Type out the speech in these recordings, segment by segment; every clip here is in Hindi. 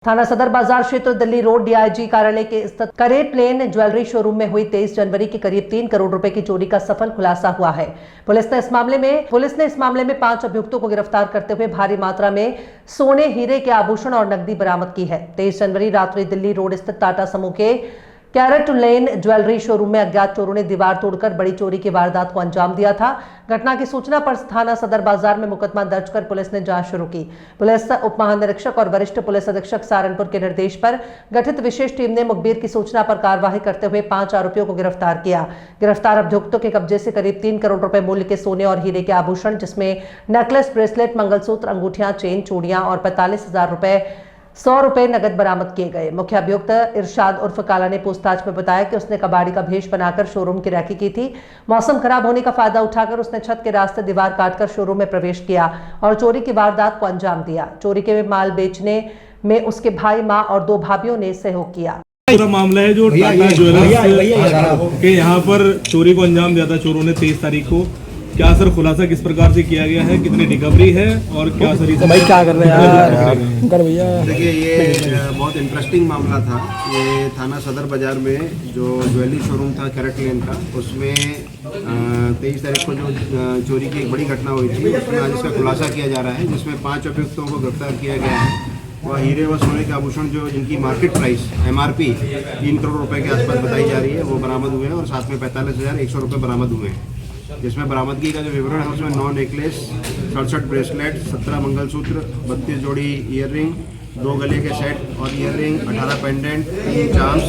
थाना सदर बाजार क्षेत्र दिल्ली रोड डीआईजी कार्यालय के स्थित करेट लेन ज्वेलरी शोरूम में हुई 23 जनवरी की करीब 3 करोड़ रुपए की चोरी का सफल खुलासा हुआ है। पुलिस ने इस मामले में 5 अभियुक्तों को गिरफ्तार करते हुए भारी मात्रा में सोने, हीरे के आभूषण और नकदी बरामद की है। 23 जनवरी रात्रि दिल्ली रोड स्थित टाटा समूह के कैरेट लेन ज्वेलरी शोरूम में अज्ञात चोरों ने दीवार तोड़कर बड़ी चोरी की वारदात को अंजाम दिया था। घटना की सूचना पर थाना सदर बाजार में मुकदमा दर्ज कर पुलिस ने जांच शुरू की। पुलिस उप महानिरीक्षक और वरिष्ठ पुलिस अधीक्षक सहारनपुर के निर्देश पर गठित विशेष टीम ने मुखबिर की सूचना पर कार्रवाई करते हुए 5 आरोपियों को गिरफ्तार किया। गिरफ्तार अभियुक्तों के कब्जे से करीब 3 करोड़ रुपए मूल्य के सोने और हीरे के आभूषण, जिसमें नेकलेस, ब्रेसलेट, मंगलसूत्र, अंगूठियां, चेन, चूड़ियां और 45,000 रुपए 100 रुपए नगद बरामद किए गए। मुख्य अभियुक्त इरशाद उर्फ काला ने पूछताछ में बताया कि उसने कबाड़ी का भेष बनाकर शोरूम की रैकी की थी। मौसम खराब होने का फायदा उठाकर उसने छत के रास्ते दीवार काटकर शोरूम में प्रवेश किया और चोरी की वारदात को अंजाम दिया। चोरी के माल बेचने में उसके भाई, मां और 2 भाभियों ने सहयोग किया। पूरा मामला है जो टाटा ज्वेलर्स के यहाँ पर चोरी को अंजाम दिया था चोरों ने 23 तारीख को। क्या सर खुलासा किस प्रकार से किया गया है, कितनी रिकवरी है और क्या सर तो भाई क्या कर रहे हैं कर भैया? देखिए, ये बहुत इंटरेस्टिंग मामला था। ये थाना सदर बाजार में जो ज्वेलरी शोरूम था कैरेट लेन का, उसमें 23 तारीख को जो चोरी की एक बड़ी घटना हुई थी, उसमें आज इसका खुलासा किया जा रहा है, जिसमें 5 अभियुक्तों को गिरफ्तार किया गया है। वह हीरे व सोने के आभूषण जो जिनकी मार्केट प्राइस MRP 3 करोड़ रुपए के आसपास बताई जा रही है, वो बरामद हुए हैं और साथ में 45,100 रुपये बरामद हुए हैं। जिसमें बरामदगी का जो विवरण है उसमें 9 नेकलेस, 67 ब्रेसलेट, 17 मंगलसूत्र, 32 जोड़ी ईयररिंग, 2 गले के सेट और ईयररिंग, 18 पेंडेंट, 3 चाम्स,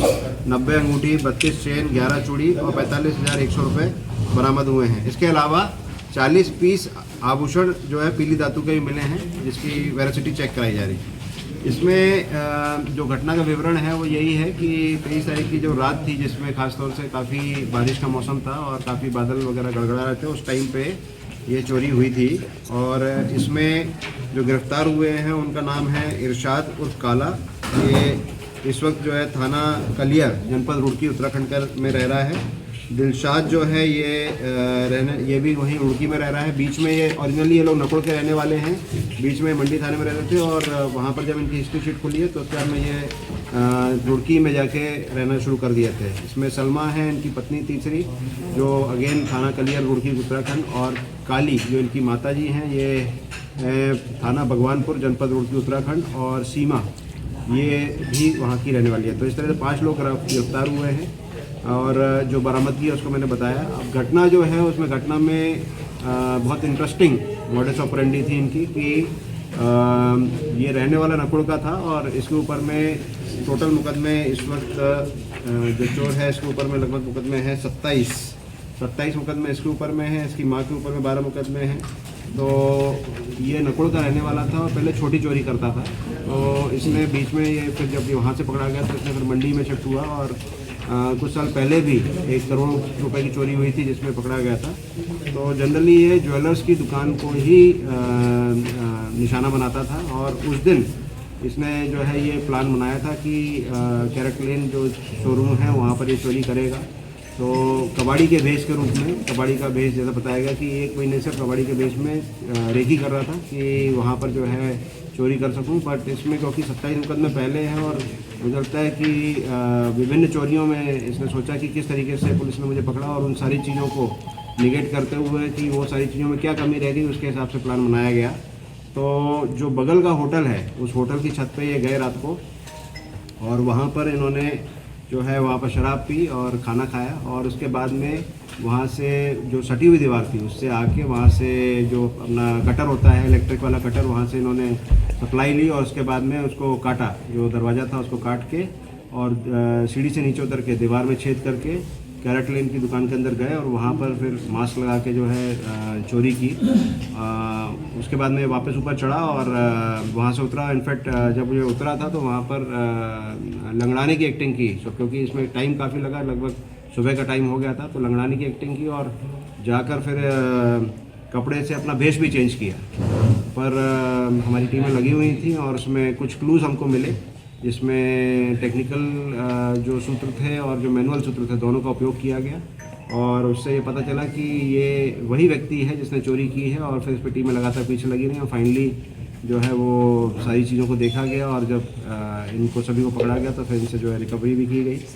90 अंगूठी, 32 चेन, 11 चूड़ी और 45,100 रुपये बरामद हुए हैं। इसके अलावा 40 पीस आभूषण जो है पीली धातु के भी मिले हैं, जिसकी वेरासिटी चेक कराई जा रही है। इसमें जो घटना का विवरण है वो यही है कि 23 तारीख की जो रात थी, जिसमें खासतौर से काफ़ी बारिश का मौसम था और काफ़ी बादल वगैरह गड़गड़ा रहे थे, उस टाइम पे ये चोरी हुई थी। और इसमें जो गिरफ्तार हुए हैं उनका नाम है इरशाद उर्फ काला। ये इस वक्त जो है थाना कलियर, जनपद रुड़की, उत्तराखंड में रह रहा है। दिलशाद जो है ये भी वहीं रुड़की में रह रहा है। बीच में ये ओरिजिनली ये लोग नकुड़ के रहने वाले हैं, बीच में मंडी थाने में रहते थे और वहाँ पर जब इनकी हिस्ट्री शीट खुली है तो उसके बाद में ये रुड़की में जाके रहना शुरू कर दिए थे। इसमें सलमा है इनकी पत्नी तीसरी, जो अगेन थाना कलियर रुड़की उत्तराखंड, और काली जो इनकी माता जी हैं ये थाना भगवानपुर, जनपद रुड़की उत्तराखंड, और सीमा ये भी वहाँ की रहने वाली है। तो इस तरह से 5 लोग गिरफ्तार हुए हैं और जो बरामदगी है उसको मैंने बताया। अब घटना जो है उसमें घटना में बहुत इंटरेस्टिंग मॉडस ऑपरेंडी थी इनकी कि ये रहने वाला नकुड़ का था और इसके ऊपर में टोटल मुकदमे इस वक्त जो चोर है इसके ऊपर में लगभग मुकदमे हैं 27 मुकदमे इसके ऊपर में है। इसकी माँ के ऊपर में 12 मुकदमे हैं। तो ये नकुड़ का रहने वाला था और पहले छोटी चोरी करता था। तो इसने बीच में ये फिर जब वहाँ से पकड़ा गया तो इसने फिर मंडी में शिफ्ट हुआ और कुछ साल पहले भी 1 करोड़ रुपए की चोरी हुई थी जिसमें पकड़ा गया था। तो जनरली ये ज्वेलर्स की दुकान को ही निशाना बनाता था और उस दिन इसने जो है ये प्लान बनाया था कि कैरेट लेन जो शोरूम है वहाँ पर ये चोरी करेगा। तो कबाड़ी के भेष के रूप में, कबाड़ी का भेष जैसा बताया गया कि 1 महीने से कबाड़ी के भेष में रेकी कर रहा था कि वहाँ पर जो है चोरी कर सकूं। बट इसमें क्योंकि 27 मुकदमे पहले हैं और मुझे लगता है कि विभिन्न चोरियों में इसने सोचा कि किस तरीके से पुलिस ने मुझे पकड़ा और उन सारी चीज़ों को निगेट करते हुए कि वो सारी चीज़ों में क्या कमी रह गई, उसके हिसाब से प्लान बनाया गया। तो जो बगल का होटल है उस होटल की छत पे ये गए रात को और वहाँ पर इन्होंने जो है वहाँ पर शराब पी और खाना खाया और उसके बाद में वहाँ से जो सटी हुई दीवार थी उससे आके वहाँ से जो अपना कटर होता है, इलेक्ट्रिक वाला कटर, वहाँ से इन्होंने सप्लाई ली और उसके बाद में उसको काटा, जो दरवाज़ा था उसको काट के और सीढ़ी से नीचे उतर के दीवार में छेद करके कैरेट लेन की दुकान के अंदर गए और वहाँ पर फिर मास्क लगा के जो है चोरी की। उसके बाद में वापस ऊपर चढ़ा और वहाँ से उतरा। इनफैक्ट जब ये उतरा था तो वहाँ पर लंगड़ाने की एक्टिंग की, क्योंकि इसमें टाइम काफ़ी लगा, लगभग सुबह का टाइम हो गया था। तो लंगड़ाने की एक्टिंग की और जाकर फिर कपड़े से अपना भेष भी चेंज किया। पर हमारी टीमें लगी हुई थी और उसमें कुछ क्लूज़ हमको मिले, जिसमें टेक्निकल जो सूत्र थे और जो मैनुअल सूत्र थे दोनों का उपयोग किया गया और उससे ये पता चला कि ये वही व्यक्ति है जिसने चोरी की है। और फिर इस पर टीमें लगातार पीछे लगी रही और फाइनली जो है वो सारी चीज़ों को देखा गया और जब इनको सभी को पकड़ा गया तो फिर इनसे जो है रिकवरी भी की गई।